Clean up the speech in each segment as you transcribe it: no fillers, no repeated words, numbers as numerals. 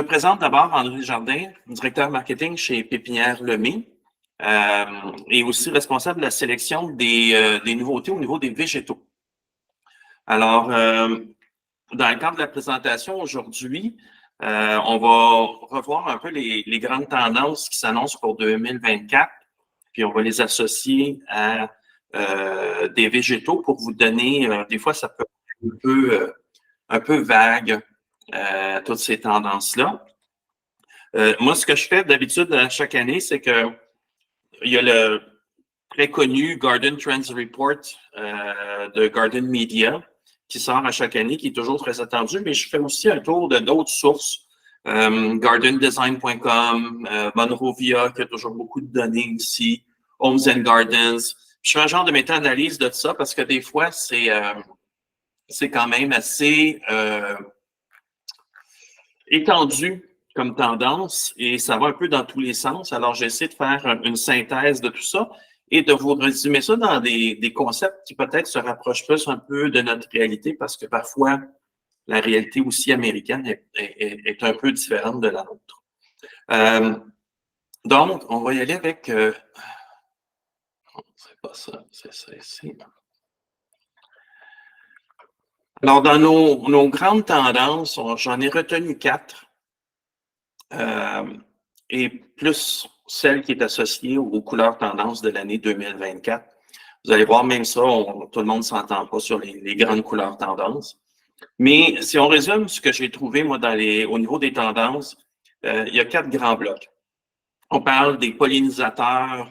présente d'abord André Jardin, directeur marketing chez Pépinière Lemay, et aussi responsable de la sélection des nouveautés au niveau des végétaux. Alors, dans le cadre de la présentation aujourd'hui, on va revoir un peu les grandes tendances qui s'annoncent pour 2024, puis on va les associer à des végétaux pour vous donner, des fois ça peut être un peu vague, toutes ces tendances-là. Moi, ce que je fais d'habitude à chaque année, c'est que il y a le très connu Garden Trends Report de Garden Media qui sort à chaque année, qui est toujours très attendu, mais je fais aussi un tour de d'autres sources, gardendesign.com, Monrovia, qui a toujours beaucoup de données ici, Homes and Gardens. Je fais un genre de méta-analyse de ça parce que des fois, c'est quand même assez étendu comme tendance et ça va un peu dans tous les sens. Alors, j'essaie de faire une synthèse de tout ça et de vous résumer ça dans des concepts qui peut-être se rapprochent plus un peu de notre réalité parce que parfois, la réalité aussi américaine est un peu différente de la nôtre. Donc, on va y aller avec... c'est pas ça, c'est ça ici. Alors, dans nos grandes tendances, j'en ai retenu 4. Et plus celle qui est associée aux couleurs tendances de l'année 2024. Vous allez voir, même ça, tout le monde ne s'entend pas sur les grandes couleurs tendances. Mais si on résume ce que j'ai trouvé, moi, au niveau des tendances, il y a 4 grands blocs. On parle des pollinisateurs,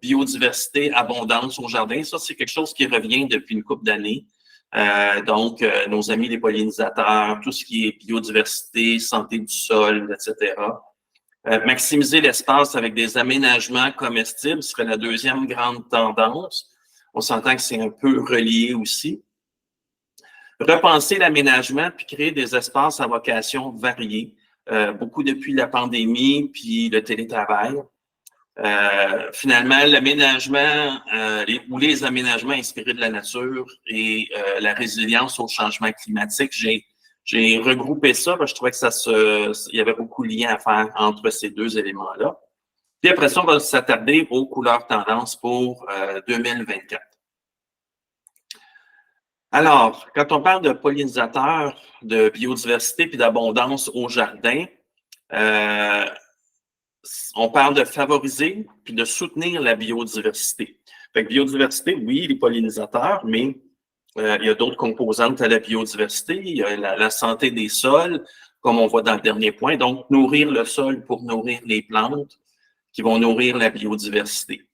biodiversité, abondance au jardin. Ça, c'est quelque chose qui revient depuis une couple d'années. Donc, nos amis les pollinisateurs, tout ce qui est biodiversité, santé du sol, etc. Maximiser l'espace avec des aménagements comestibles serait la deuxième grande tendance. On s'entend que c'est un peu relié aussi. Repenser l'aménagement puis créer des espaces à vocation variée, beaucoup depuis la pandémie puis le télétravail. Finalement, l'aménagement ou les aménagements inspirés de la nature et la résilience au changement climatique, j'ai regroupé ça parce que je trouvais que il y avait beaucoup de liens à faire entre ces deux éléments-là. Puis après ça, on va s'attarder aux couleurs tendances pour 2024. Alors, quand on parle de pollinisateurs, de biodiversité puis d'abondance au jardin, on parle de favoriser puis de soutenir la biodiversité. Fait que biodiversité, oui, les pollinisateurs, mais il y a d'autres composantes à la biodiversité. Il y a la santé des sols, comme on voit dans le dernier point. Donc, nourrir le sol pour nourrir les plantes qui vont nourrir la biodiversité.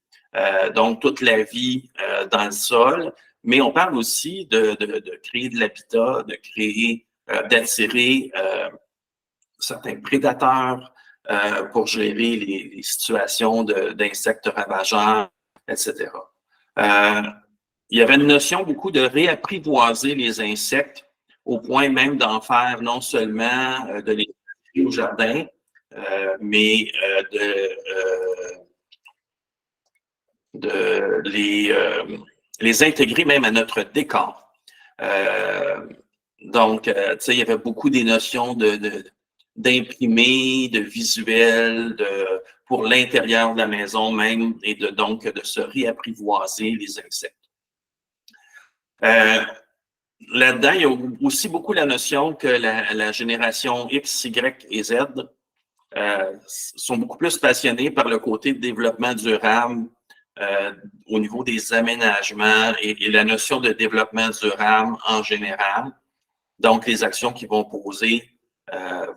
Donc, toute la vie dans le sol. Mais on parle aussi de créer de l'habitat, de créer, d'attirer certains prédateurs pour gérer les situations d'insectes ravageurs, etc. Il y avait une notion beaucoup de réapprivoiser les insectes au point même d'en faire non seulement de les au jardin, mais de les intégrer même à notre décor. Donc, tu sais, il y avait beaucoup des notions d'imprimer, de visuel, pour l'intérieur de la maison même, et donc de se réapprivoiser les insectes. Là-dedans, il y a aussi beaucoup la notion que la génération X, Y et Z sont beaucoup plus passionnés par le côté de développement durable au niveau des aménagements et la notion de développement durable en général. Donc, les actions qu'ils vont poser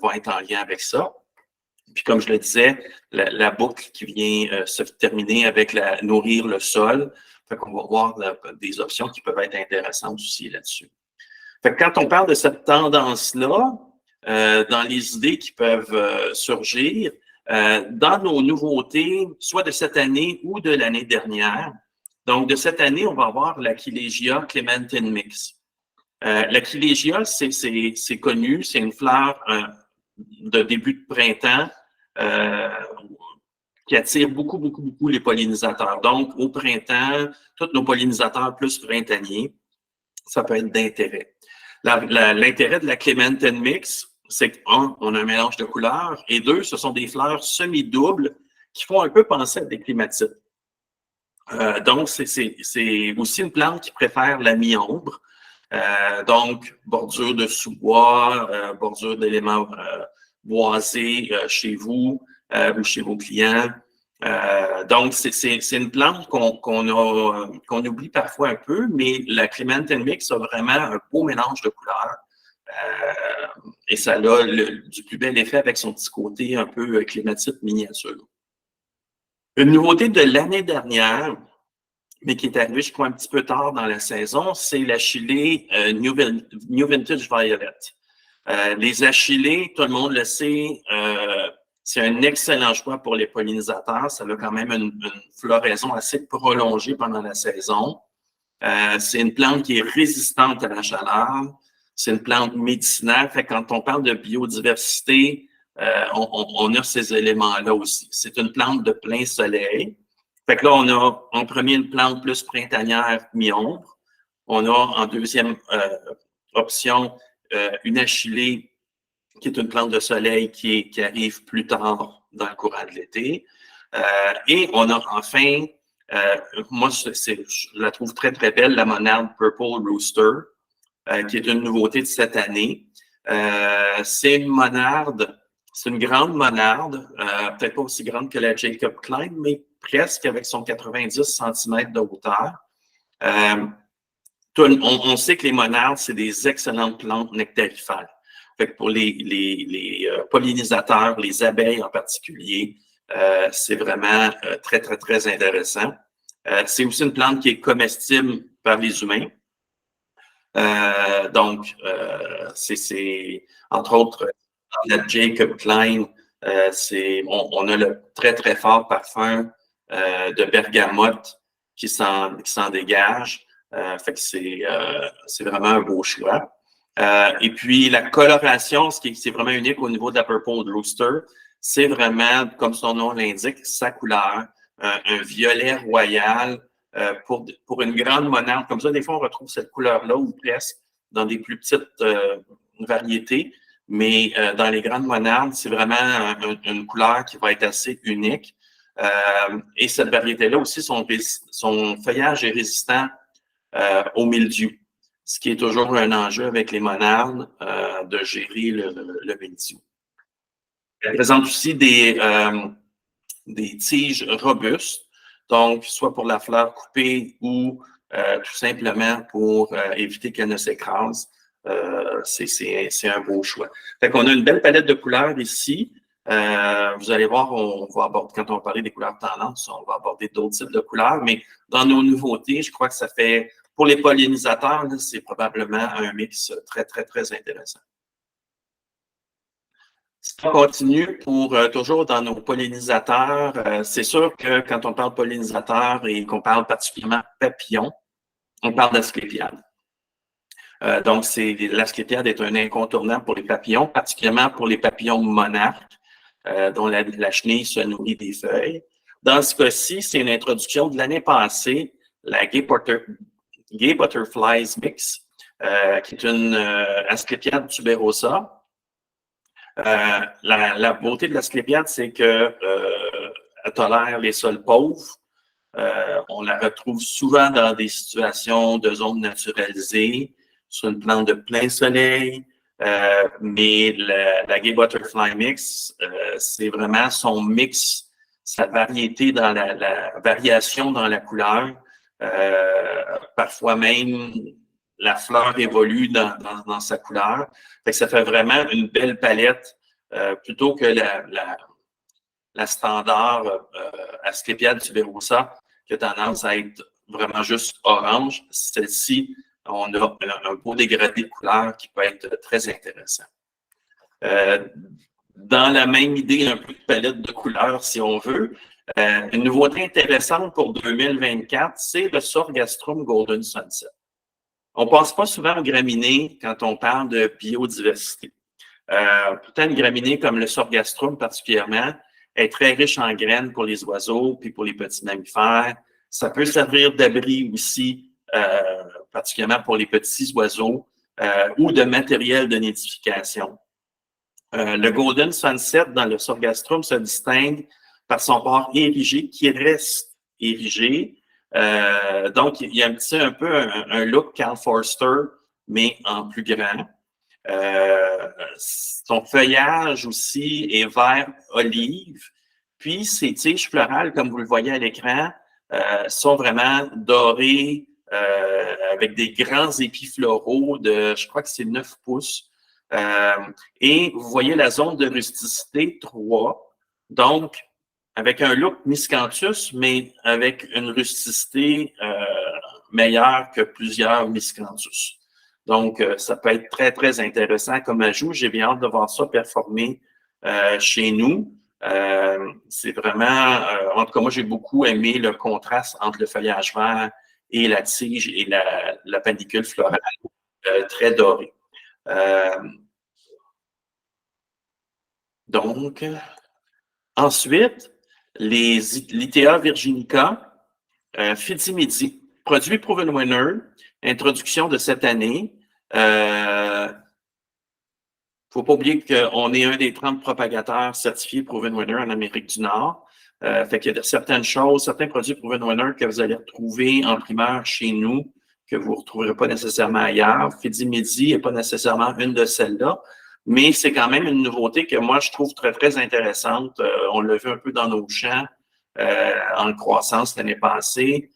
vont être en lien avec ça. Puis, comme je le disais, la boucle qui vient se terminer avec nourrir le sol. Fait qu'on va voir des options qui peuvent être intéressantes aussi là-dessus. Fait que quand on parle de cette tendance-là, dans les idées qui peuvent surgir, dans nos nouveautés, soit de cette année ou de l'année dernière. Donc, de cette année, on va avoir l'Aquilegia Clementine Mix. L'Aquilegia, c'est connu, c'est une fleur de début de printemps qui attire beaucoup les pollinisateurs. Donc, au printemps, tous nos pollinisateurs plus printaniers, ça peut être d'intérêt. L'intérêt de la Clementine Mix, c'est qu'un, on a un mélange de couleurs, et deux, ce sont des fleurs semi-doubles qui font un peu penser à des clématites. Donc, c'est aussi une plante qui préfère la mi-ombre. Donc, bordure de sous-bois, bordure d'éléments boisés chez vous ou chez vos clients. Donc, c'est une plante qu'on oublie parfois un peu, mais la Clementine Mix a vraiment un beau mélange de couleurs. Et ça a du plus bel effet avec son petit côté un peu clématite miniature. Une nouveauté de l'année dernière, mais qui est arrivée, je crois, un petit peu tard dans la saison, c'est l'achillée New Vintage Violet. Les achillées, tout le monde le sait, c'est un excellent choix pour les pollinisateurs. Ça a quand même une floraison assez prolongée pendant la saison. C'est une plante qui est résistante à la chaleur. C'est une plante médicinale. Fait que quand on parle de biodiversité, on a ces éléments-là aussi. C'est une plante de plein soleil. Fait que là, on a en premier une plante plus printanière mi-ombre. On a en deuxième option une achillée qui est une plante de soleil qui arrive plus tard dans le courant de l'été. Et on a enfin, moi, je la trouve très, très belle, la monarde Purple Rooster, qui est une nouveauté de cette année. C'est une monarde, c'est une grande monarde, peut-être pas aussi grande que la Jacob Klein, mais presque avec son 90 cm de hauteur. On sait que les monardes, c'est des excellentes plantes nectarifères. Fait que pour les pollinisateurs, les abeilles en particulier, c'est vraiment très, très, très intéressant. C'est aussi une plante qui est comestible par les humains. Donc, c'est entre autres, la Jacob Klein, on a le très, très fort parfum de bergamote qui s'en dégage. Fait que c'est vraiment un beau choix. Et puis, la coloration, c'est vraiment unique au niveau de la Purple Rooster, c'est vraiment, comme son nom l'indique, sa couleur, un violet royal. Pour une grande monarde comme ça, des fois, on retrouve cette couleur-là ou presque dans des plus petites variétés, mais dans les grandes monardes, c'est vraiment une couleur qui va être assez unique. Et cette variété-là aussi, son feuillage est résistant au mildiou, ce qui est toujours un enjeu avec les monardes de gérer le mildiou. Elle présente aussi des tiges robustes, donc soit pour la fleur coupée ou tout simplement pour éviter qu'elle ne s'écrase. C'est un beau choix. Fait qu'on a une belle palette de couleurs ici. Vous allez voir, quand on va parler des couleurs tendances, on va aborder d'autres types de couleurs, mais dans nos nouveautés, je crois que ça fait, pour les pollinisateurs, c'est probablement un mix très, très, très intéressant. Si on continue pour toujours dans nos pollinisateurs, c'est sûr que quand on parle pollinisateur et qu'on parle particulièrement papillons, on parle d'asclépiade. Donc, l'asclépiade est un incontournable pour les papillons, particulièrement pour les papillons monarques, dont la chenille se nourrit des feuilles. Dans ce cas-ci, c'est une introduction de l'année passée, la Gay Butterflies Mix, qui est une asclépiade tuberosa. La beauté de l'asclépiade, c'est qu'elle tolère les sols pauvres. On la retrouve souvent dans des situations de zones naturalisées, sur une plante de plein soleil, mais la Gay Butterfly Mix, c'est vraiment son mix, sa variété dans la variation dans la couleur. Parfois même, la fleur évolue dans sa couleur. Fait que ça fait vraiment une belle palette plutôt que la standard Asclepiade tuberosa qui a tendance à être vraiment juste orange. Celle-ci, on a un beau dégradé de couleur qui peut être très intéressant. Dans la même idée, un peu de palette de couleurs, si on veut, une nouveauté intéressante pour 2024, c'est le Sorghastrum Golden Sunset. On ne pense pas souvent aux graminées quand on parle de biodiversité. Pourtant, une graminée comme le Sorghastrum particulièrement est très riche en graines pour les oiseaux puis pour les petits mammifères. Ça peut servir d'abri aussi, particulièrement pour les petits oiseaux ou de matériel de nidification. Le Golden Sunset dans le Sorghastrum se distingue par son port érigé qui reste érigé. Donc, il y a un peu un look Carl Forster, mais en plus grand. Son feuillage aussi est vert olive. Puis, ses tiges florales, comme vous le voyez à l'écran, sont vraiment dorées avec des grands épis floraux de, je crois que c'est 9 pouces. Et vous voyez la zone de rusticité 3. Donc, avec un look miscanthus, mais avec une rusticité meilleure que plusieurs miscanthus. Donc, ça peut être très, très intéressant comme ajout. J'ai bien hâte de voir ça performer chez nous. C'est vraiment, en tout cas, moi, j'ai beaucoup aimé le contraste entre le feuillage vert et la tige et la panicule florale très dorée. Donc, ensuite, les Litea virginica, Fidimidi, produit Proven Winner, introduction de cette année. Faut pas oublier qu'on est un des 30 propagateurs certifiés Proven Winner en Amérique du Nord. Fait qu'il y a certaines choses, certains produits Proven Winner que vous allez retrouver en primeur chez nous, que vous ne retrouverez pas nécessairement ailleurs. Fidimidi n'est pas nécessairement une de celles-là, mais c'est quand même une nouveauté que moi, je trouve très, très intéressante. On l'a vu un peu dans nos champs en croissance l'année passée.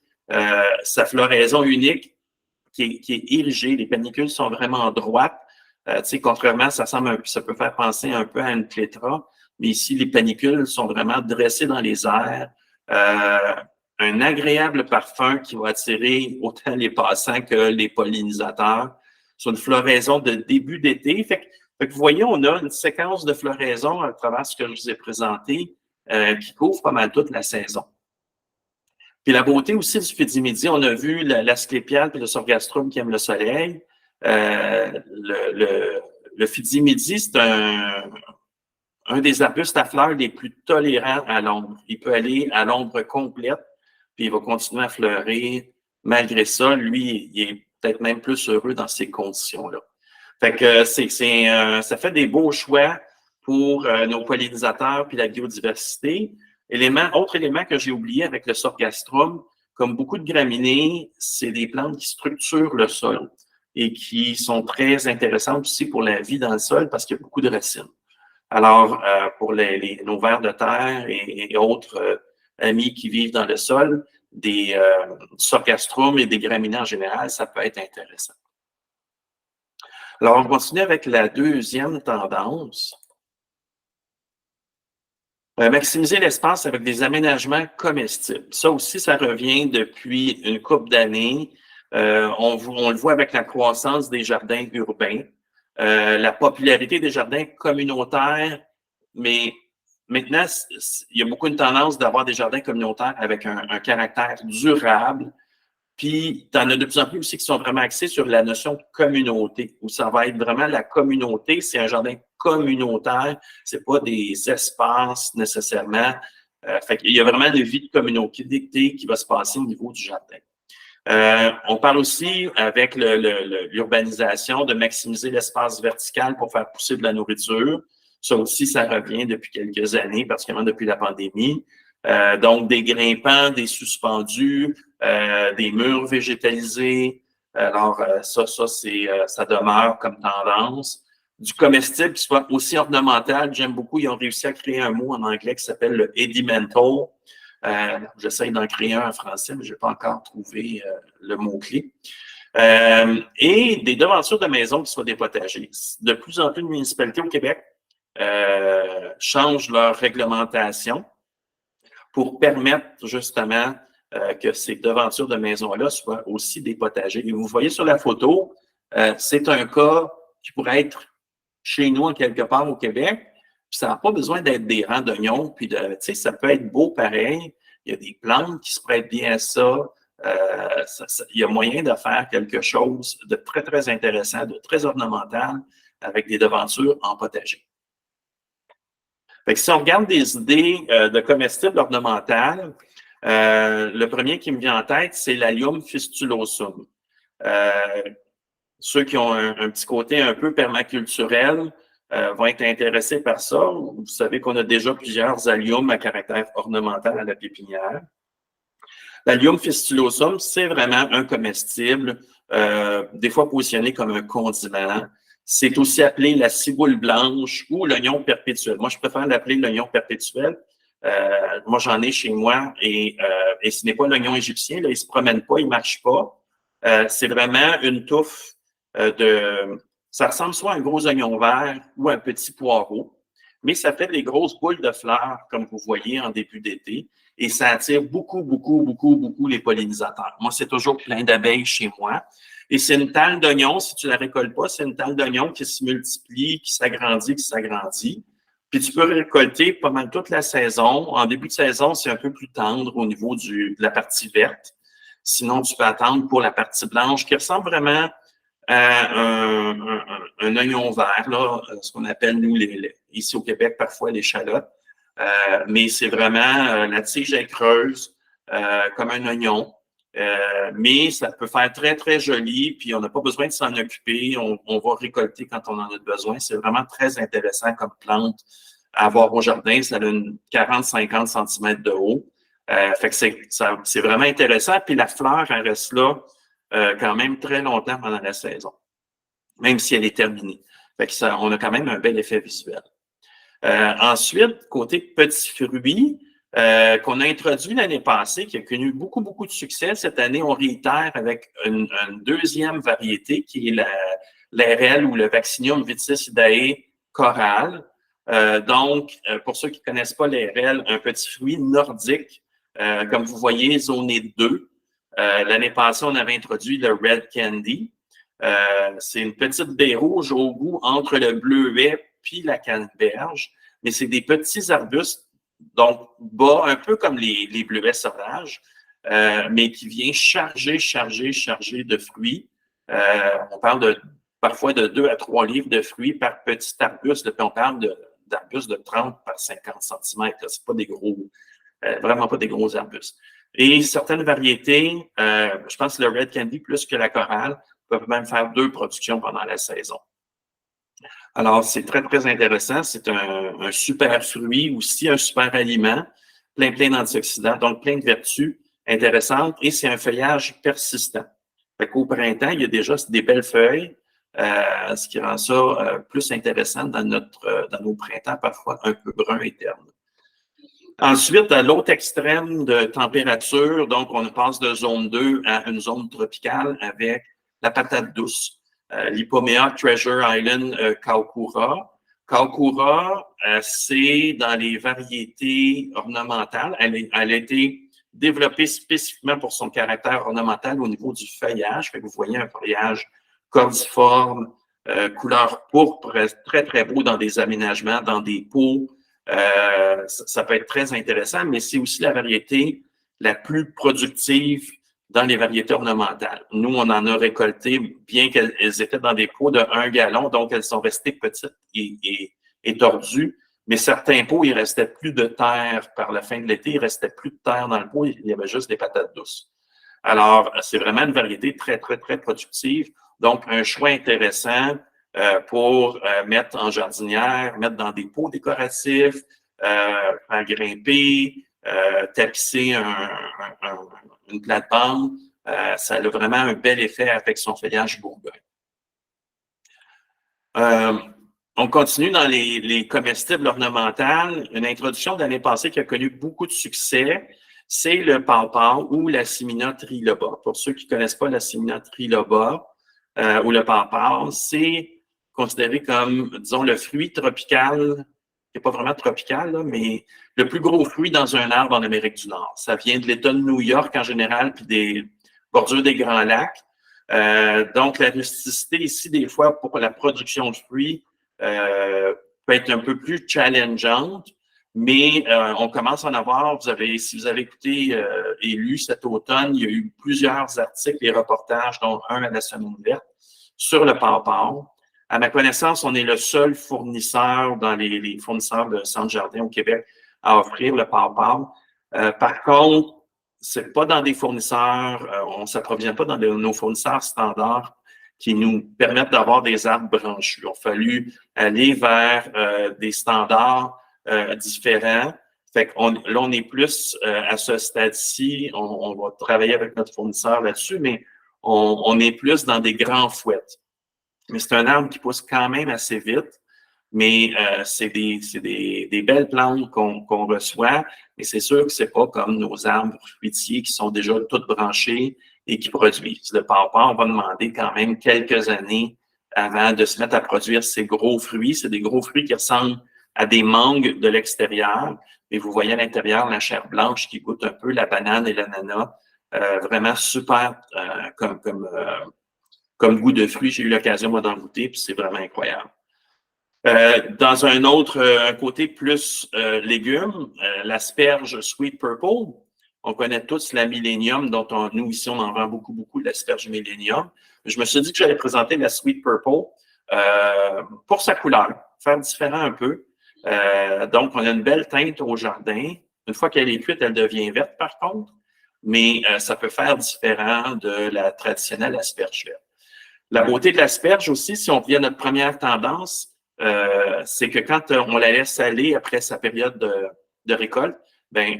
Sa floraison unique qui est érigée, les panicules sont vraiment droites. Contrairement, ça peut faire penser un peu à une clétra, mais ici, les panicules sont vraiment dressées dans les airs. Un agréable parfum qui va attirer autant les passants que les pollinisateurs sur une floraison de début d'été. Fait que vous voyez, on a une séquence de floraison à travers ce que je vous ai présenté qui couvre pas mal toute la saison. Puis la beauté aussi du Fidimidi, on a vu l'asclépiade et le Sorghastrum qui aiment le soleil. Le Fidimidi, c'est un des arbustes à fleurs les plus tolérants à l'ombre. Il peut aller à l'ombre complète, puis il va continuer à fleurir. Malgré ça, lui, il est peut-être même plus heureux dans ces conditions-là. Fait que ça fait des beaux choix pour nos pollinisateurs puis la biodiversité. Autre élément que j'ai oublié avec le Sorghastrum, comme beaucoup de graminées, c'est des plantes qui structurent le sol et qui sont très intéressantes aussi pour la vie dans le sol parce qu'il y a beaucoup de racines. Alors, pour nos vers de terre et autres amis qui vivent dans le sol, des Sorghastrum et des graminées en général, ça peut être intéressant. Alors, on continue avec la deuxième tendance. Maximiser l'espace avec des aménagements comestibles. Ça aussi, ça revient depuis une couple d'années. On le voit avec la croissance des jardins urbains, la popularité des jardins communautaires, mais maintenant, il y a beaucoup de tendance d'avoir des jardins communautaires avec un caractère durable. Puis, tu en as de plus en plus aussi qui sont vraiment axés sur la notion de communauté, où ça va être vraiment la communauté. C'est un jardin communautaire, c'est pas des espaces nécessairement. Fait qu'il y a vraiment une vie de communauté qui va se passer au niveau du jardin. On parle aussi, avec l'urbanisation, de maximiser l'espace vertical pour faire pousser de la nourriture. Ça aussi, ça revient depuis quelques années, particulièrement depuis la pandémie. Donc, des grimpants, des suspendus, des murs végétalisés. Alors, ça demeure comme tendance. Du comestible qui soit aussi ornemental. J'aime beaucoup, ils ont réussi à créer un mot en anglais qui s'appelle le edimental. J'essaie d'en créer un en français, mais je n'ai pas encore trouvé le mot-clé. Et des devantures de maisons qui soient des potagers. De plus en plus de municipalités au Québec changent leur réglementation pour permettre justement que ces devantures de maisons-là soient aussi des potagers. Et vous voyez sur la photo, c'est un cas qui pourrait être chez nous, en quelque part au Québec. Puis ça n'a pas besoin d'être des rangs d'oignons. Puis, ça peut être beau pareil. Il y a des plantes qui se prêtent bien à ça. Il y a moyen de faire quelque chose de très, très intéressant, de très ornemental avec des devantures en potager. Fait que si on regarde des idées de comestibles ornementales, le premier qui me vient en tête, c'est l'Allium fistulosum. Ceux qui ont un petit côté un peu permaculturel, vont être intéressés par ça. Vous savez qu'on a déjà plusieurs alliums à caractère ornemental à la pépinière. L'allium fistulosum, c'est vraiment un comestible, des fois positionné comme un condiment. C'est aussi appelé la ciboule blanche ou l'oignon perpétuel. Moi, je préfère l'appeler l'oignon perpétuel. Moi, j'en ai chez moi et ce n'est pas l'oignon égyptien. Là, il ne se promène pas, il ne marche pas. C'est vraiment une touffe ça ressemble soit à un gros oignon vert ou à un petit poireau, mais ça fait des grosses boules de fleurs, comme vous voyez en début d'été, et ça attire beaucoup, beaucoup, beaucoup, beaucoup les pollinisateurs. Moi, c'est toujours plein d'abeilles chez moi. Et c'est une talle d'oignon, si tu ne la récoltes pas, c'est une talle d'oignon qui se multiplie, qui s'agrandit, qui s'agrandit. Puis tu peux récolter pas mal toute la saison. En début de saison, c'est un peu plus tendre au niveau de la partie verte. Sinon, tu peux attendre pour la partie blanche qui ressemble vraiment à un oignon vert, là, ce qu'on appelle, nous, ici au Québec, parfois l'échalote. Mais c'est vraiment, la tige est creuse, comme un oignon. Mais ça peut faire très, très joli, puis on n'a pas besoin de s'en occuper. On va récolter quand on en a besoin. C'est vraiment très intéressant comme plante à avoir au jardin. Ça a une 40-50 cm de haut. Fait que c'est vraiment intéressant. Puis la fleur, elle reste là quand même très longtemps pendant la saison, même si elle est terminée. Fait que on a quand même un bel effet visuel. Ensuite, côté petits fruits, qu'on a introduit l'année passée, qui a connu beaucoup, beaucoup de succès. Cette année, on réitère avec une deuxième variété qui est l'RL ou le Vaccinium vitis-idae coral. Donc, pour ceux qui ne connaissent pas l'RL, un petit fruit nordique, comme vous voyez, zoné 2. L'année passée, on avait introduit le Red Candy. C'est une petite baie rouge au goût entre le bleuet puis la canneberge, mais c'est des petits arbustes, donc bas, un peu comme les bleuets sauvages, mais qui vient chargé de fruits. On parle parfois de 2 à 3 livres de fruits par petit arbuste, puis on parle d'arbustes de 30 par 50 cm. C'est pas des gros, vraiment pas des gros arbustes. Et certaines variétés, je pense que le Red Candy plus que la chorale, peuvent même faire 2 productions pendant la saison. Alors, c'est très, très intéressant. C'est un super fruit, aussi un super aliment, plein d'antioxydants, donc plein de vertus intéressantes. Et c'est un feuillage persistant. Fait qu'au printemps, il y a déjà des belles feuilles, ce qui rend ça plus intéressant dans nos printemps, parfois un peu bruns et ternes. Ensuite, à l'autre extrême de température, donc on passe de zone 2 à une zone tropicale avec la patate douce. L'Hypomea Treasure Island Kaukura. Kaukura, c'est dans les variétés ornementales. Elle a été développée spécifiquement pour son caractère ornemental au niveau du feuillage. Fait que vous voyez un feuillage cordiforme, couleur pourpre, très, très beau dans des aménagements, dans des pots. Ça peut être très intéressant, mais c'est aussi la variété la plus productive dans les variétés ornementales. Nous, on en a récolté, bien qu'elles étaient dans des pots de 1 gallon, donc elles sont restées petites et tordues, mais certains pots, il restait plus de terre par la fin de l'été, il restait plus de terre dans le pot, il y avait juste des patates douces. Alors, c'est vraiment une variété très, très, très productive, donc un choix intéressant pour mettre en jardinière, mettre dans des pots décoratifs, faire grimper, tapisser une plate-bande. Ça a vraiment un bel effet avec son feuillage bourgogne. On continue dans les comestibles ornementales. Une introduction de l'année passée qui a connu beaucoup de succès, c'est le pawpaw ou la Simina triloba. Pour ceux qui ne connaissent pas la Simina triloba ou le pawpaw, c'est considéré comme, disons, le fruit tropical, qui n'est pas vraiment tropical, là, mais le plus gros fruit dans un arbre en Amérique du Nord. Ça vient de l'État de New York en général, puis des bordures des Grands Lacs. Donc, la rusticité ici, des fois, pour la production de fruits, peut être un peu plus challengeante, mais on commence à en avoir. Si vous avez écouté et lu cet automne, il y a eu plusieurs articles et reportages, dont un à la Semaine verte, sur le pawpaw. À ma connaissance, on est le seul fournisseur dans les fournisseurs de centres jardins au Québec à offrir le pawpaw. Par contre, c'est pas dans des fournisseurs, on ne s'approvisionne pas dans nos fournisseurs standards qui nous permettent d'avoir des arbres branchus. Il a fallu aller vers des standards différents. Fait qu'on, là, on est plus à ce stade-ci, on va travailler avec notre fournisseur là-dessus, mais on est plus dans des grands fouets. Mais c'est un arbre qui pousse quand même assez vite, mais c'est des belles plantes qu'on reçoit, mais c'est sûr que c'est pas comme nos arbres fruitiers qui sont déjà toutes branchés et qui produisent. Le pawpaw, on va demander quand même quelques années avant de se mettre à produire ces gros fruits. C'est des gros fruits qui ressemblent à des mangues de l'extérieur, mais vous voyez à l'intérieur la chair blanche qui goûte un peu la banane et l'ananas. Vraiment super comme goût de fruits. J'ai eu l'occasion, moi, d'en goûter, puis c'est vraiment incroyable. Dans un autre un côté plus légumes, l'asperge Sweet Purple. On connaît tous la Millennium, dont nous, ici, on en vend beaucoup, beaucoup, l'asperge Millennium. Je me suis dit que j'allais présenter la Sweet Purple pour sa couleur, faire différent un peu. Donc, on a une belle teinte au jardin. Une fois qu'elle est cuite, elle devient verte, par contre, mais ça peut faire différent de la traditionnelle asperge verte. La beauté de l'asperge aussi, si on revient à notre première tendance, c'est que quand on la laisse aller après sa période de récolte, ben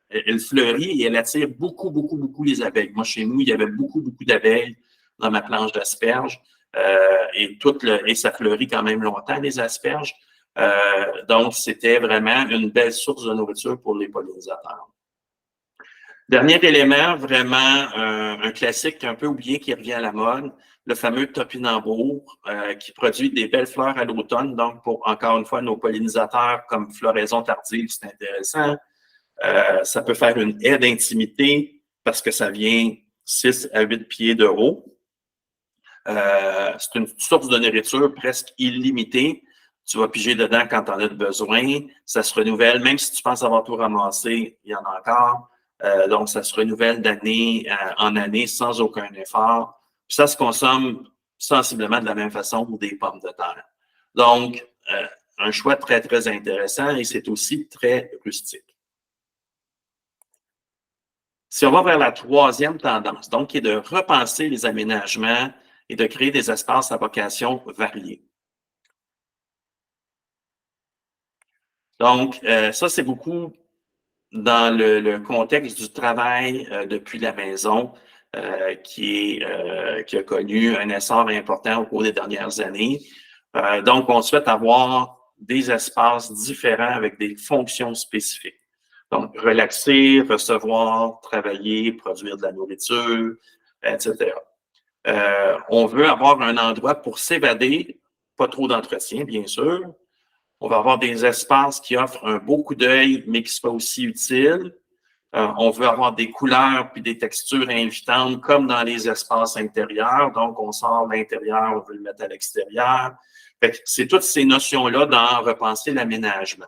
elle fleurit et elle attire beaucoup, beaucoup, beaucoup les abeilles. Moi, chez nous, il y avait beaucoup, beaucoup d'abeilles dans ma planche d'asperges et ça fleurit quand même longtemps, les asperges. Donc, c'était vraiment une belle source de nourriture pour les pollinisateurs. Dernier élément, vraiment un classique un peu oublié qui revient à la mode, le fameux topinambour qui produit des belles fleurs à l'automne. Donc, pour encore une fois, nos pollinisateurs comme floraison tardive, c'est intéressant. Ça peut faire une haie d'intimité parce que ça vient 6 à 8 pieds de haut. C'est une source de nourriture presque illimitée. Tu vas piger dedans quand tu en as besoin. Ça se renouvelle. Même si tu penses avoir tout ramassé, il y en a encore. Donc, ça se renouvelle d'année en année sans aucun effort. Puis ça se consomme sensiblement de la même façon que des pommes de terre. Donc, un choix très, très intéressant et c'est aussi très rustique. Si on va vers la troisième tendance, donc, qui est de repenser les aménagements et de créer des espaces à vocation variée. Donc, ça, c'est beaucoup dans le contexte du travail depuis la maison qui a connu un essor important au cours des dernières années. Donc, on souhaite avoir des espaces différents avec des fonctions spécifiques. Donc, relaxer, recevoir, travailler, produire de la nourriture, etc. On veut avoir un endroit pour s'évader, pas trop d'entretien, bien sûr. On va avoir des espaces qui offrent un beau coup d'œil, mais qui soient aussi utiles. On veut avoir des couleurs puis des textures invitantes, comme dans les espaces intérieurs. Donc, on sort de l'intérieur, on veut le mettre à l'extérieur. C'est toutes ces notions-là dans repenser l'aménagement.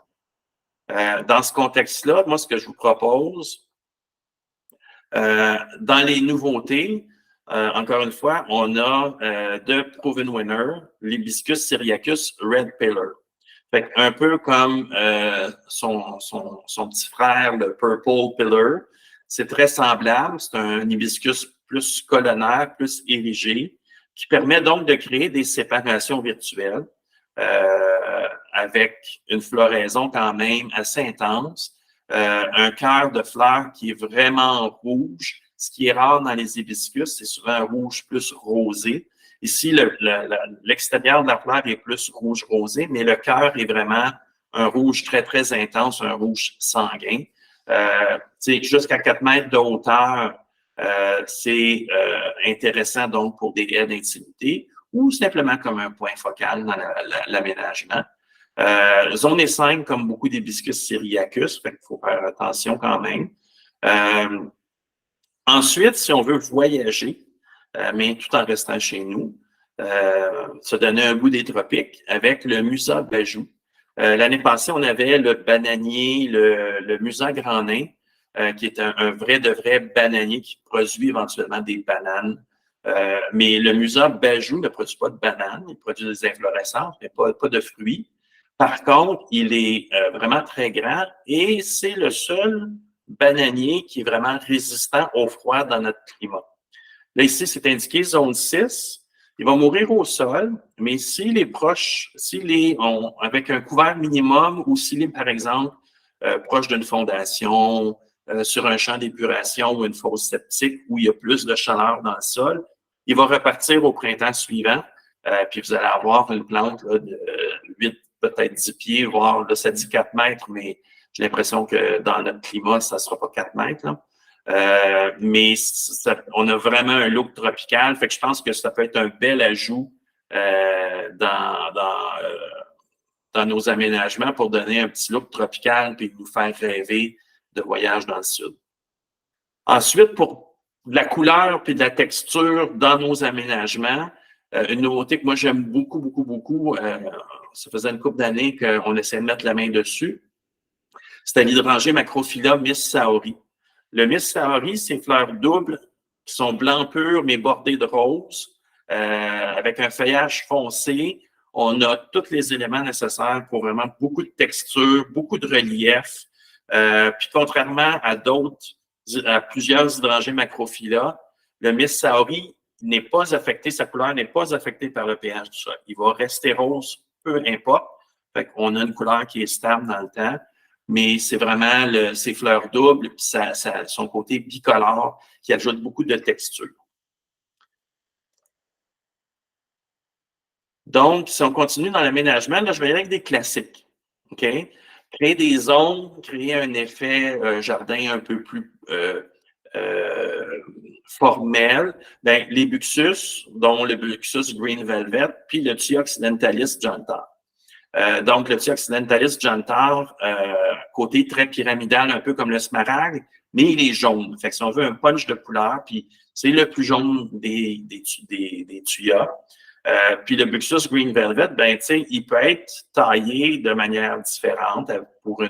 Dans ce contexte-là, moi, ce que je vous propose, dans les nouveautés, encore une fois, on a de Proven Winner, l'Hibiscus syriacus Red Pillar. Fait un peu comme son petit frère, le Purple Pillar. C'est très semblable. C'est un hibiscus plus colonnaire, plus érigé, qui permet donc de créer des séparations virtuelles avec une floraison quand même assez intense. Un cœur de fleurs qui est vraiment rouge. Ce qui est rare dans les hibiscus, c'est souvent un rouge plus rosé. Ici, l'extérieur de la fleur est plus rouge rosé, mais le cœur est vraiment un rouge très, très intense, un rouge sanguin. Jusqu'à 4 mètres de hauteur, c'est intéressant donc pour des haies d'intimité ou simplement comme un point focal dans l'aménagement. Zone 5, comme beaucoup d'hibiscus syriacus, fait qu'il faut faire attention quand même. Ensuite, si on veut voyager, mais tout en restant chez nous, se donner un goût des tropiques avec le Musa Bajou. L'année passée, on avait le bananier, le Musa Grand Nain, qui est un vrai de vrai bananier qui produit éventuellement des bananes. Mais le Musa Bajou ne produit pas de bananes, il produit des inflorescences, mais pas de fruits. Par contre, il est vraiment très grand et c'est le seul bananier qui est vraiment résistant au froid dans notre climat. Là, ici, c'est indiqué zone 6. Il va mourir au sol, mais s'il est proche, avec un couvert minimum ou s'il est, par exemple, proche d'une fondation, sur un champ d'épuration ou une fosse septique où il y a plus de chaleur dans le sol, il va repartir au printemps suivant. Puis vous allez avoir une plante là, de 8, peut-être 10 pieds, voire là, ça dit 4 mètres, mais j'ai l'impression que dans notre climat, ça ne sera pas 4 mètres. Là. Mais on a vraiment un look tropical, fait que je pense que ça peut être un bel ajout dans nos aménagements pour donner un petit look tropical puis nous faire rêver de voyage dans le sud. Ensuite, pour de la couleur puis de la texture dans nos aménagements, une nouveauté que moi j'aime beaucoup, beaucoup, beaucoup, ça faisait une couple d'années qu'on essayait de mettre la main dessus, c'était l'hydrangée Macrophylla Miss Saori. Le Miss Saori, c'est fleurs doubles qui sont blancs purs mais bordées de rose, avec un feuillage foncé. On a tous les éléments nécessaires pour vraiment beaucoup de texture, beaucoup de relief. Puis contrairement à plusieurs hydrangées Macrophylla, le Miss Saori n'est pas affecté, sa couleur n'est pas affectée par le pH du sol. Il va rester rose, peu importe. Fait qu'on a une couleur qui est stable dans le temps, mais c'est vraiment ses fleurs doubles, puis son côté bicolore qui ajoute beaucoup de texture. Donc, si on continue dans l'aménagement, là, je vais y aller avec des classiques. OK? Créer des zones, créer un effet jardin un peu plus formel. Bien, les Buxus, dont le Buxus Green Velvet, puis le Thuya occidentalis Jantar. Donc, le Thuya occidentalis Jantar, côté très pyramidal, un peu comme le smaragde, mais il est jaune. Fait que si on veut un punch de couleur, puis c'est le plus jaune des Thuya. Puis le Buxus Green Velvet, ben, tu sais, il peut être taillé de manière différente pour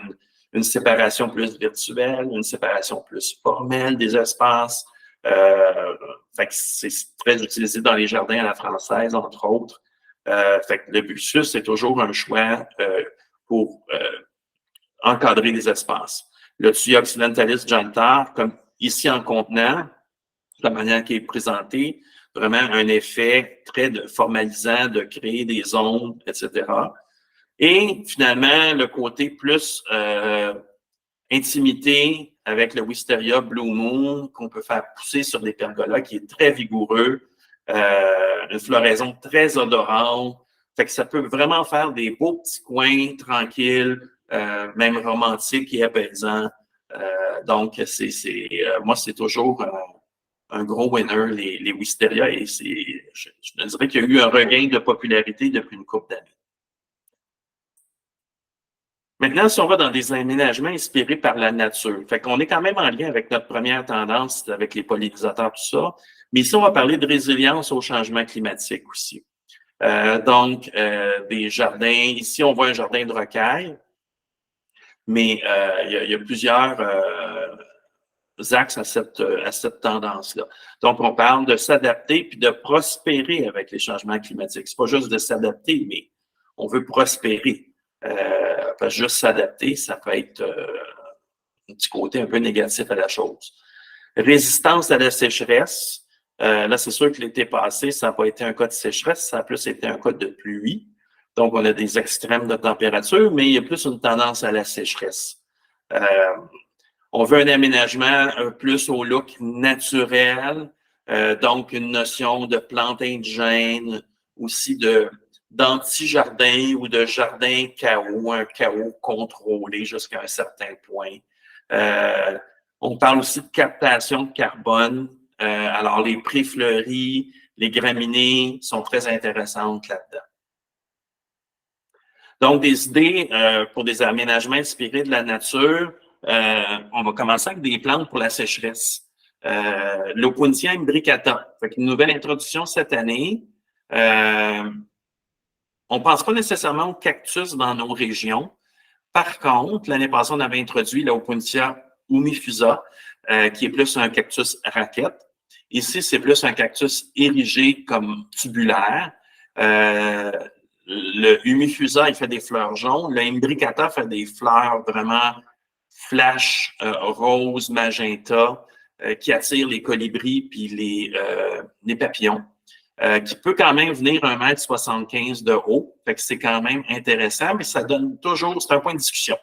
une séparation plus virtuelle, une séparation plus formelle des espaces. Fait que c'est très utilisé dans les jardins à la française, entre autres. Fait que le Buxus, c'est toujours un choix pour encadrer les espaces. Le Thuya occidentalis Jantar, comme ici en contenant, la manière qui est présentée, vraiment un effet très formalisant de créer des zones, etc. Et finalement, le côté plus intimité avec le Wisteria Blue Moon qu'on peut faire pousser sur des pergolas qui est très vigoureux, une floraison très odorante. Fait que ça peut vraiment faire des beaux petits coins tranquilles, même romantiques et apaisants. Donc, moi, c'est toujours un gros winner, les Wisteria, et je dirais qu'il y a eu un regain de popularité depuis une couple d'années. Maintenant, si on va dans des aménagements inspirés par la nature, fait qu'on est quand même en lien avec notre première tendance, avec les pollinisateurs, tout ça, mais ici, on va parler de résilience au changement climatique aussi. Donc, des jardins, ici, on voit un jardin de rocaille, mais il y a plusieurs axes à cette tendance-là. Donc, on parle de s'adapter puis de prospérer avec les changements climatiques. C'est pas juste de s'adapter, mais on veut prospérer. Parce que juste s'adapter, ça peut être un petit côté un peu négatif à la chose. Résistance à la sécheresse. Là, c'est sûr que l'été passé, ça n'a pas été un cas de sécheresse, ça a plus été un cas de pluie. Donc, on a des extrêmes de température, mais il y a plus une tendance à la sécheresse. On veut un aménagement plus au look naturel, donc une notion de plantes indigènes, aussi d'anti-jardin ou de jardin chaos, un chaos contrôlé jusqu'à un certain point. On parle aussi de captation de carbone. Alors, les prés fleuris, les graminées sont très intéressantes là-dedans. Donc, des idées pour des aménagements inspirés de la nature. On va commencer avec des plantes pour la sécheresse. L'Opuntia imbricata. Fait une nouvelle introduction cette année. On ne pense pas nécessairement aux cactus dans nos régions. Par contre, l'année passée, on avait introduit l'Opuntia humifusa, qui est plus un cactus raquette. Ici, c'est plus un cactus érigé comme tubulaire. Le humifusa, il fait des fleurs jaunes. Le imbricata fait des fleurs vraiment flash, rose, magenta. qui attire les colibris puis les papillons, qui peut quand même venir 1,75 m de haut. Fait que c'est quand même intéressant, mais ça donne toujours, c'est un point de discussion.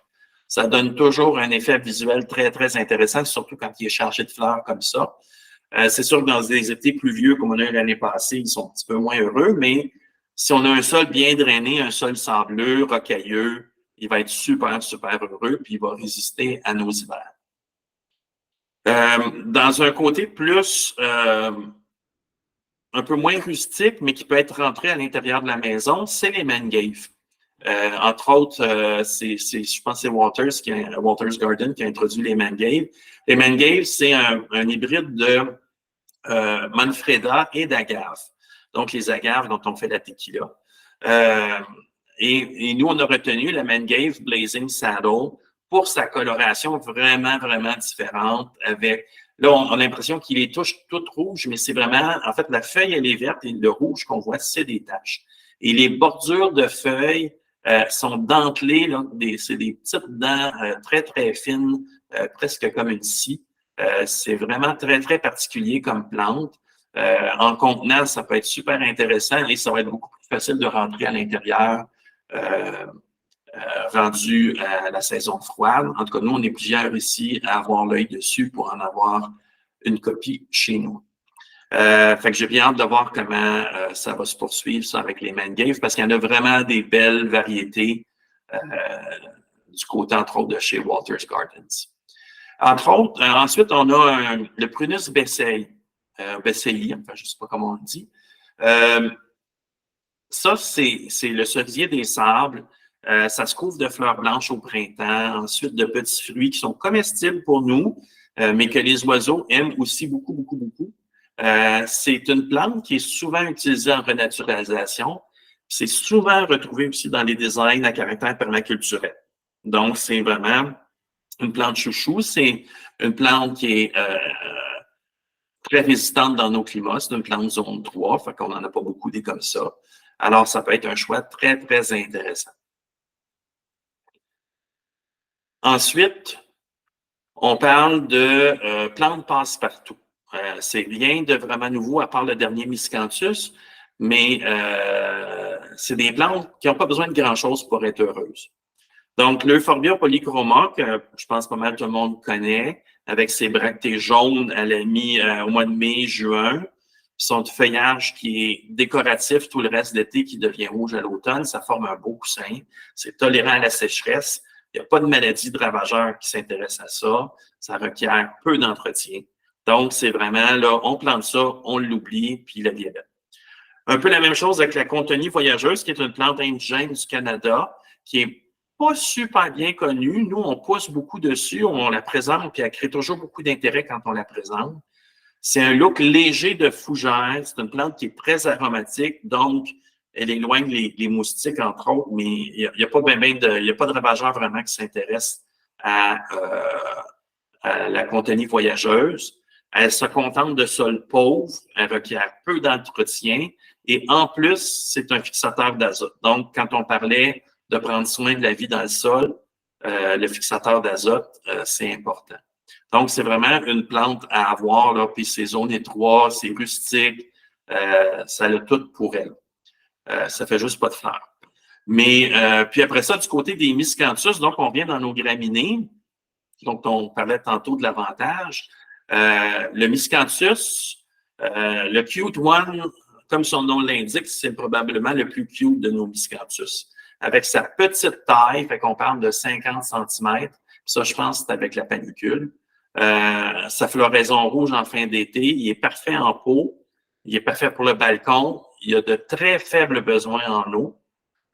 Ça donne toujours un effet visuel très, très intéressant, surtout quand il est chargé de fleurs comme ça. C'est sûr que dans des étés pluvieux, comme on a eu l'année passée, ils sont un petit peu moins heureux, mais si on a un sol bien drainé, un sol sableux, rocailleux, il va être super, super heureux, puis il va résister à nos hivers. Dans un côté plus un peu moins rustique, mais qui peut être rentré à l'intérieur de la maison, c'est les mangroves. Entre autres, je pense que c'est Walters Garden qui a introduit les mangroves. Les mangroves, c'est un hybride de Manfreda et d'agave. Donc, les agaves dont on fait la tequila. Et nous, on a retenu la Mangrove Blazing Saddle pour sa coloration vraiment, vraiment différente avec... Là, on a l'impression qu'il est toutes rouges, mais c'est vraiment... En fait, la feuille, elle est verte et le rouge qu'on voit, c'est des taches. Et les bordures de feuilles sont dentelées, là, c'est des petites dents très, très fines, presque comme une scie. C'est vraiment très, très particulier comme plante. En contenant, ça peut être super intéressant et ça va être beaucoup plus facile de rentrer à l'intérieur rendu à la saison froide. En tout cas, nous, on est plusieurs ici à avoir l'œil dessus pour en avoir une copie chez nous. Fait que j'ai bien hâte de voir comment ça va se poursuivre ça, avec les mangroves parce qu'il y en a vraiment des belles variétés du côté, entre autres, de chez Walters Gardens. Entre autres, ensuite, on a le Prunus besseyi, enfin, je ne sais pas comment on le dit. Ça, c'est le cerisier des sables. Ça se couvre de fleurs blanches au printemps, ensuite de petits fruits qui sont comestibles pour nous, mais que les oiseaux aiment aussi beaucoup, beaucoup, beaucoup. C'est une plante qui est souvent utilisée en renaturalisation. C'est souvent retrouvé aussi dans les designs à caractère permaculturel. Donc, c'est vraiment une plante chouchou. C'est une plante qui est très résistante dans nos climats. C'est une plante zone 3, fait qu'on n'en a pas beaucoup des comme ça. Alors, ça peut être un choix très, très intéressant. Ensuite, on parle de plantes passe-partout. C'est rien de vraiment nouveau à part le dernier Miscanthus, mais c'est des plantes qui n'ont pas besoin de grand-chose pour être heureuses. Donc, l'Euphorbia polychroma, que je pense pas mal tout le monde connaît, avec ses bractées jaunes à au mois de mai, juin, son feuillage qui est décoratif tout le reste de l'été, qui devient rouge à l'automne, ça forme un beau coussin. C'est tolérant à la sécheresse. Il n'y a pas de maladie de ravageur qui s'intéresse à ça. Ça requiert peu d'entretien. Donc, c'est vraiment, là, on plante ça, on l'oublie, puis la vie est belle. Un peu la même chose avec la Contonie voyageuse, qui est une plante indigène du Canada, qui est pas super bien connue. Nous, on pousse beaucoup dessus, on la présente, puis elle crée toujours beaucoup d'intérêt quand on la présente. C'est un look léger de fougère. C'est une plante qui est très aromatique, donc elle éloigne les moustiques, entre autres, mais il n'y a pas de ravageurs vraiment qui s'intéressent à la Contonie voyageuse. Elle se contente de sol pauvre, elle requiert peu d'entretien et en plus, c'est un fixateur d'azote. Donc, quand on parlait de prendre soin de la vie dans le sol, le fixateur d'azote, c'est important. Donc, c'est vraiment une plante à avoir, là, puis c'est zone étroite, c'est rustique, ça a tout pour elle. Ça fait juste pas de fleurs. Mais, puis après ça, du côté des miscanthus, donc on vient dans nos graminées, donc on parlait tantôt de l'avantage. Le miscanthus, le cute one, comme son nom l'indique, c'est probablement le plus cute de nos miscanthus. Avec sa petite taille, fait qu'on parle de 50 cm. Ça, je pense, c'est avec la panicule. Sa floraison rouge en fin d'été, il est parfait en pot, il est parfait pour le balcon, il a de très faibles besoins en eau.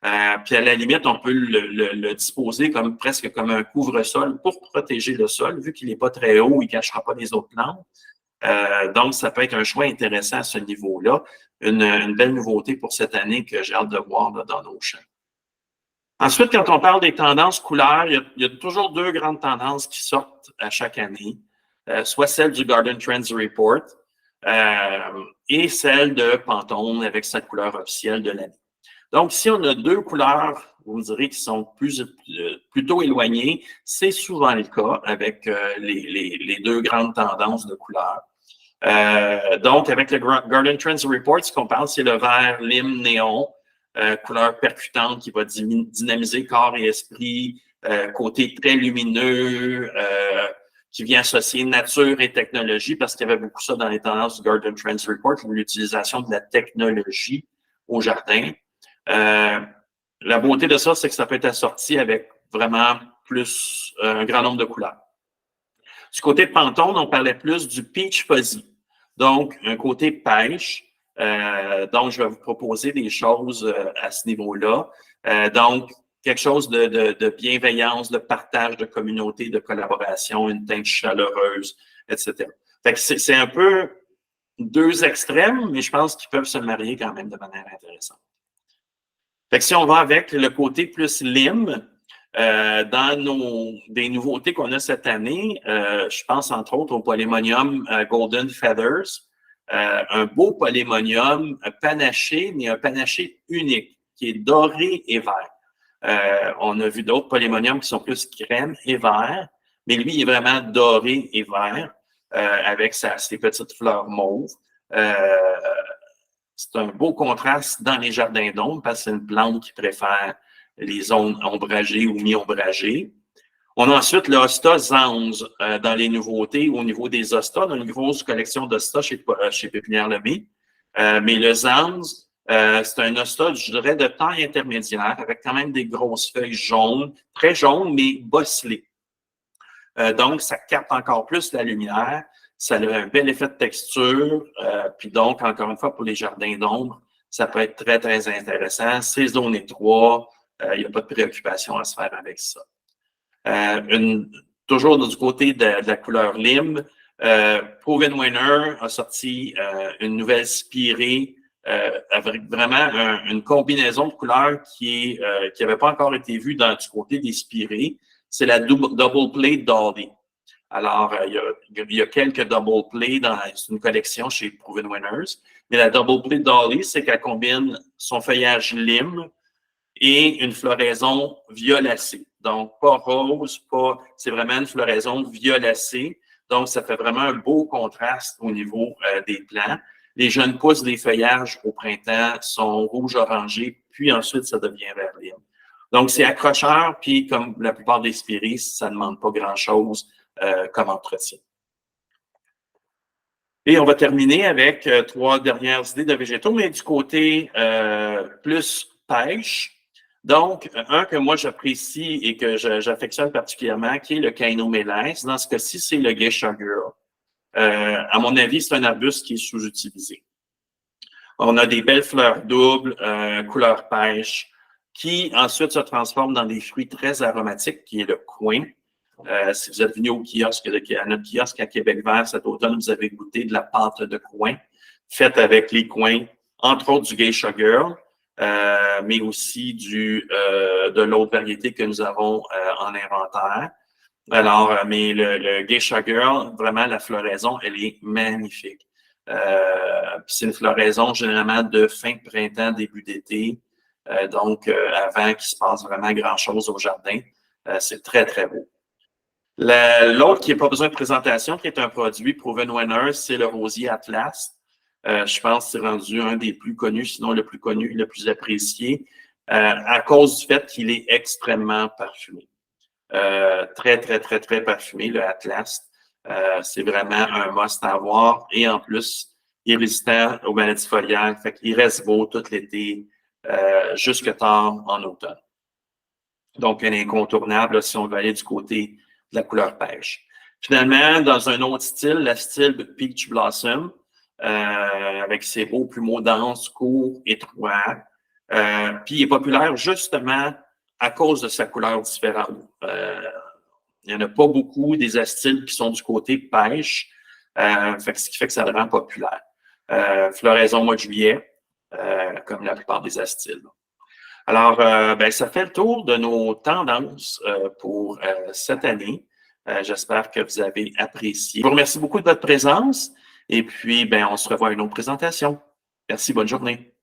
Puis à la limite, on peut le disposer presque comme un couvre-sol pour protéger le sol, vu qu'il n'est pas très haut, il ne cachera pas les autres plantes. Donc, ça peut être un choix intéressant à ce niveau-là. Une belle nouveauté pour cette année que j'ai hâte de voir là, dans nos champs. Ensuite, quand on parle des tendances couleurs, il y a toujours deux grandes tendances qui sortent à chaque année, soit celle du Garden Trends Report et celle de Pantone avec sa couleur officielle de l'année. Donc, si on a deux couleurs, vous me direz, qui sont plus plutôt éloigné. C'est souvent le cas avec les deux grandes tendances de couleurs. Donc, avec le Garden Trends Report, ce qu'on parle, c'est le vert lime néon, couleur percutante qui va dynamiser corps et esprit, côté très lumineux, qui vient associer nature et technologie, parce qu'il y avait beaucoup ça dans les tendances du Garden Trends Report, l'utilisation de la technologie au jardin. La beauté de ça, c'est que ça peut être assorti avec vraiment plus un grand nombre de couleurs. Du côté de Pantone, on parlait plus du Peach Fuzzy. Donc, un côté pêche. Donc, je vais vous proposer des choses à ce niveau-là. Donc, quelque chose de bienveillance, de partage, de communauté, de collaboration, une teinte chaleureuse, etc. Fait que c'est un peu deux extrêmes, mais je pense qu'ils peuvent se marier quand même de manière intéressante. Fait que si on va avec le côté plus lime, dans des nouveautés qu'on a cette année, je pense entre autres au Polymonium Golden Feathers, un beau polymonium panaché, mais un panaché unique, qui est doré et vert. On a vu d'autres polymoniums qui sont plus crème et vert, mais lui, il est vraiment doré et vert, avec ses petites fleurs mauves. C'est un beau contraste dans les jardins d'ombre parce que c'est une plante qui préfère les zones ombragées ou mi-ombragées. On a ensuite le Hosta Zanz dans les nouveautés au niveau des Hostas. On a une grosse collection d'Hostas chez Pépinière Lemay. Mais le Zanz, c'est un Hosta, je dirais, de taille intermédiaire avec quand même des grosses feuilles jaunes, très jaunes, mais bosselées. Donc, ça capte encore plus la lumière. Ça a un bel effet de texture. Puis donc, encore une fois, pour les jardins d'ombre, ça peut être très, très intéressant. C'est zone étroite. Il n'y a pas de préoccupation à se faire avec ça. Toujours du côté de la couleur lime, Proven Winner a sorti une nouvelle spirée avec vraiment une combinaison de couleurs qui n'avait pas encore été vue du côté des spirées. C'est la Double Play Dolly. Alors, il y a quelques Double Play dans une collection chez Proven Winners. Mais la Double Play Dolly, c'est qu'elle combine son feuillage lime et une floraison violacée. Donc, pas rose, c'est vraiment une floraison violacée. Donc, ça fait vraiment un beau contraste au niveau des plants. Les jeunes pousses des feuillages au printemps sont rouge-orangé, puis ensuite, ça devient vert lime. Donc, c'est accrocheur, puis comme la plupart des spirées, ça ne demande pas grand-chose comme entretien. Et on va terminer avec 3 dernières idées de végétaux, mais du côté plus pêche. Donc, un que moi j'apprécie et que j'affectionne particulièrement, qui est le Caenomélès. Dans ce cas-ci, c'est le Geisha Girl. À mon avis, c'est un arbuste qui est sous-utilisé. On a des belles fleurs doubles, couleur pêche, qui ensuite se transforment dans des fruits très aromatiques, qui est le coin. Si vous êtes venu au kiosque, à notre kiosque à Québec Vert cet automne, vous avez goûté de la pâte de coin faite avec les coins, entre autres du Geisha Girl, mais aussi de l'autre variété que nous avons en inventaire. Alors, mais le Geisha Girl, vraiment, la floraison, elle est magnifique. C'est une floraison généralement de fin de printemps, début d'été, donc avant qu'il se passe vraiment grand-chose au jardin. C'est très, très beau. L'autre qui n'a pas besoin de présentation, qui est un produit Proven Winner, c'est le rosier Atlas. Je pense que c'est rendu un des plus connus, sinon le plus connu, le plus apprécié, à cause du fait qu'il est extrêmement parfumé. Très, très, très, très parfumé, le Atlas. C'est vraiment un must à avoir. Et en plus, il est résistant aux maladies foliaires. Fait qu'il reste beau tout l'été, jusque tard en automne. Donc, un incontournable là, si on veut aller du côté de la couleur pêche. Finalement, dans un autre style, la style Peach Blossom, avec ses beaux plumeaux denses, courts, étroits. Puis il est populaire justement à cause de sa couleur différente. Il n'y en a pas beaucoup des astyles qui sont du côté pêche, ce qui fait que ça le rend populaire. Floraison au mois de juillet, comme la plupart des astyles. Alors, ça fait le tour de nos tendances pour cette année. J'espère que vous avez apprécié. Je vous remercie beaucoup de votre présence et puis, on se revoit à une autre présentation. Merci, bonne journée.